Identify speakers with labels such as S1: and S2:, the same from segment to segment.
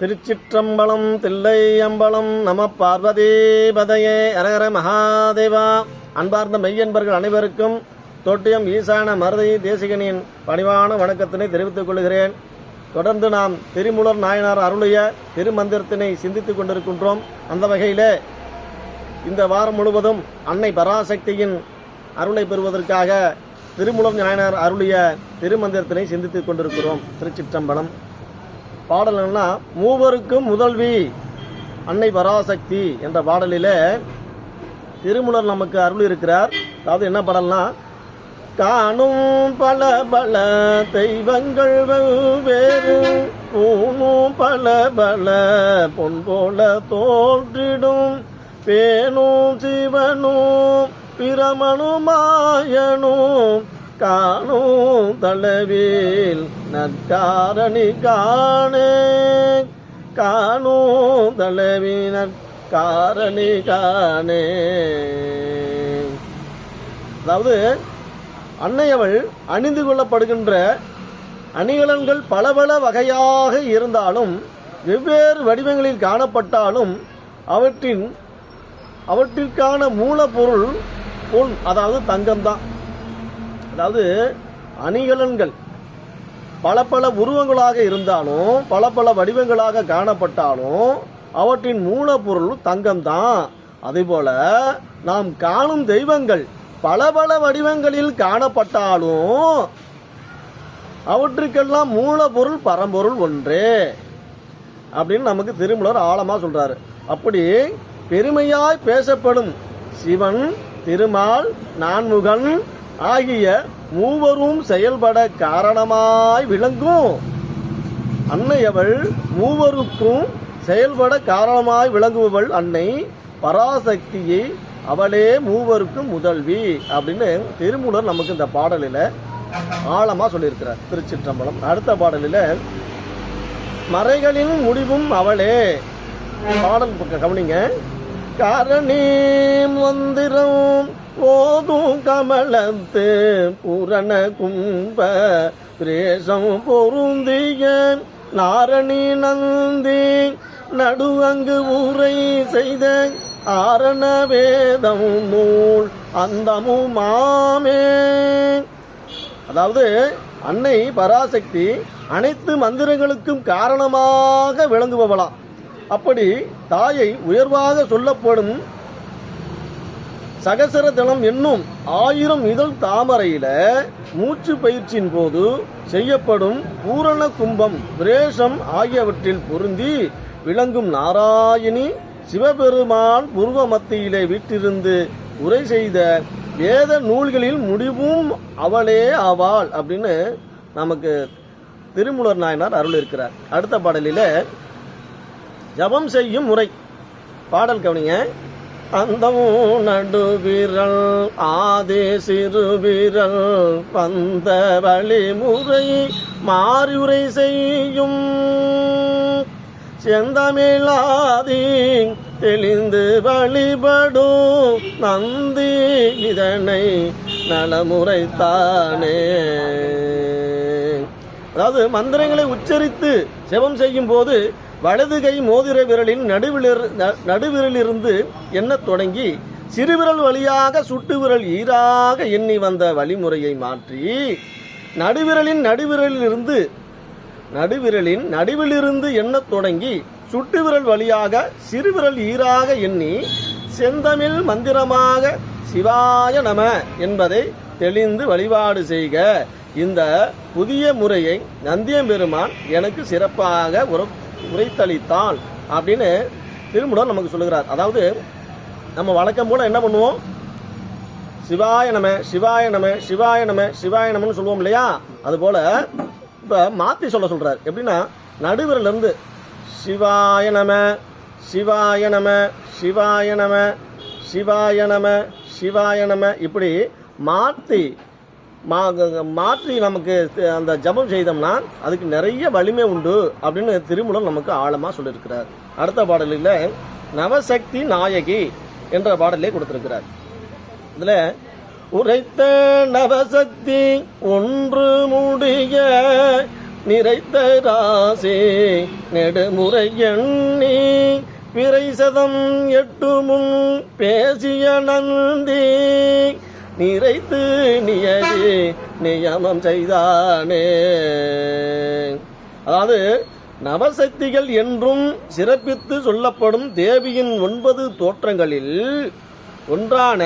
S1: திருச்சிற்றம்பலம் தில்லையம்பலம் நம பார்வதீபதையே அரகர மகாதேவா. அன்பார்ந்த மெய்யன்பர்கள் அனைவருக்கும் தொட்டியம் ஈசான மருதை தேசிகனின் பணிவான வணக்கத்தினை தெரிவித்துக் கொள்கிறேன். தொடர்ந்து நாம் திருமூலர் நாயனார் அருளிய திருமந்திரத்தினை சிந்தித்துக் கொண்டிருக்கின்றோம். அந்த வகையிலே இந்த வாரம் முழுவதும் அன்னை பராசக்தியின் அருளை பெறுவதற்காக திருமூலர் நாயனார் அருளிய திருமந்திரத்தினை சிந்தித்துக் கொண்டிருக்கிறோம். திருச்சிற்றம்பலம். பாடல்னா மூவருக்கும் முதல்வி அன்னை பராசக்தி என்ற பாடலிலே திருமூலர் நமக்கு அருள் இருக்கிறார். அதாவது என்ன பாடல்னா, காணும் பல பல தெய்வங்கள் வெவ்வேறு, பூணும் பல பல பொன் போல தோன்றிடும், பேணும் சிவனும் பிரமணுமாயனும், காணும் தளவில் நற்காரணி காணே, காணும் தளவில் நற்காரணி காணே. அதாவது அன்னையவள் அணிந்து கொள்ளப்படுகின்ற அணிகலன்கள் பல பல வகையாக இருந்தாலும், வெவ்வேறு வடிவங்களில் காணப்பட்டாலும், அவற்றிற்கான மூலப்பொருள் பொன், அதாவது தங்கம்தான். அதாவது அணிகலன்கள் பல பல உருவங்களாக இருந்தாலும், பல பல வடிவங்களாக காணப்பட்டாலும், அவற்றின் மூலப்பொருள் தங்கம்தான். அதேபோல நாம் காணும் தெய்வங்கள் பல பல வடிவங்களில் காணப்பட்டாலும் அவற்றுக்கெல்லாம் மூலப்பொருள் பரம்பொருள் ஒன்றே அப்படின்னு நமக்கு திருமூலர் ஆழமா சொல்றாரு. அப்படி பெருமையாய் பேசப்படும் சிவன், திருமால், நான்முகன் ஆகிய மூவரும் செயல்பட காரணமாய் விளங்கும் அன்னையவள், மூவருக்கும் செயல்பட காரணமாய் விளங்குபவள் அன்னை பராசக்தியை, அவளே மூவருக்கும் முதல்வி அப்படின்னு திருமூலர் நமக்கு இந்த பாடலில் ஆழமா சொல்லியிருக்கிறார். திருச்சிற்றம்பலம். அடுத்த பாடலில் மறைகளின் முடிவும் அவளே. பாடல் கவனிங்க. காரணி மந்திரம் ஓதும் கமலத்து பூரண கும்ப பிரேசம் பொருந்திய நாரணி நந்தி நடுவங்கு உரை செய்த ஆரண வேதம் நூல் அந்தமும் மாமே. அதாவது அன்னை பராசக்தி அனைத்து மந்திரங்களுக்கும் காரணமாக விளங்குபவளாம். அப்படி தாயை உயர்வாக சொல்லப்படும் சகசரதளம் என்னும் 1000 இதழ் தாமரையில மூச்சு பயிற்சியின் போது செய்யப்படும் பூரண கும்பம், பிரேஷம் ஆகியவற்றில் பொருந்தி விளங்கும் நாராயணி சிவபெருமான் பூர்வ மத்தியிலே வீட்டிருந்து உரை செய்த வேத நூல்களில் முடிவும் அவளே ஆவாள் அப்படின்னு நமக்கு திருமூலர் நாயனார் அருள் இருக்கிறார். அடுத்த பாடலில் ஜபம் செய்யும் முறை. பாடல் கவனிங்க. அந்தமும் நடுவிரல் ஆதே சிறுவிரல் பந்த வழிமுறை மாறியுரை செய்யும் செந்தமிழாதி தெளிந்து வழிபடும் நந்தி இதனை நலமுறைத்தானே. அதாவது மந்திரங்களை உச்சரித்து ஜெபம் செய்யும் போது வலது கை மோதிர விரலின் நடுவிரலிருந்து எண்ணத் தொடங்கி சிறுவிரல் வழியாக சுட்டு விரல் ஈராக எண்ணி வந்த வழிமுறையை மாற்றி நடுவிரலின் நடுவிலிருந்து எண்ணத் தொடங்கி சுட்டு விரல் வழியாக சிறுவிரல் ஈராக எண்ணி செந்தமிழ் மந்திரமாக சிவாய நம என்பதை தெளிந்து வழிபாடு செய்க. இந்த புதிய முறையை நந்தியம்பெருமான் எனக்கு சிறப்பாக உரைத்தளித்தான் அப்படின்னு திருமூலர் நமக்கு சொல்லுகிறார். அதாவது நம்ம வழக்கம் போல என்ன பண்ணுவோம், சிவாய நம சிவாய நம சிவாய நம சிவாய நமன்னு சொல்லுவோம் இல்லையா? அதுபோல இப்போ மாற்றி சொல்றார். எப்படின்னா, நடுவிரல் இருந்து சிவாய நம சிவாய நம சிவாய நம சிவாய நம சிவாய நம இப்படி மாற்றி நமக்கு அந்த ஜபம் செய்தோம்னா அதுக்கு நிறைய வலிமை உண்டு அப்படின்னு திருமூலர் நமக்கு ஆழமாக சொல்லியிருக்கிறார். அடுத்த பாடலில் நவசக்தி நாயகி என்ற பாடலே கொடுத்திருக்கிறார். இதில் உரைத்த நவசக்தி ஒன்று முடிய நிறைத்த ராசே நெடுமுறை எண்ணி பிறை சதம் 8 முன் பேசிய நந்தி நிறைத்து நியதி நியமம் செய்தானே. அதாவது நவசக்திகள் என்றும் சிறப்பித்து சொல்லப்படும் தேவியின் 9 தோற்றங்களில் ஒன்றான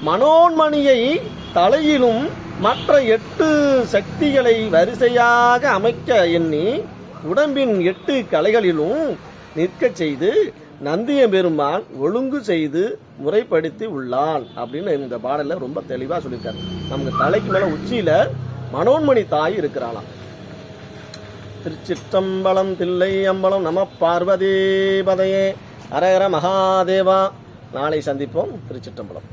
S1: மனோன்மணியை தலையிலும் மற்ற 8 சக்திகளை வரிசையாக அமைக்க எண்ணி உடம்பின் 8 கலைகளிலும் நிற்கச் செய்து நந்திய பெருமான் ஒழுங்கு செய்து முறைப்படுத்தி உள்ளான் அப்படின்னு இந்த பாடலில் ரொம்ப தெளிவாக சொல்லியிருக்காரு. நமக்கு தலைக்கு மேலே உச்சியில் மனோன்மணி தாய் இருக்கிறாளாம். திருச்சிற்றம்பலம் தில்லை அம்பலம் நம பார்வதி பதையே ஹரஹர மகாதேவா. நாளை சந்திப்போம். திருச்சிற்றம்பலம்.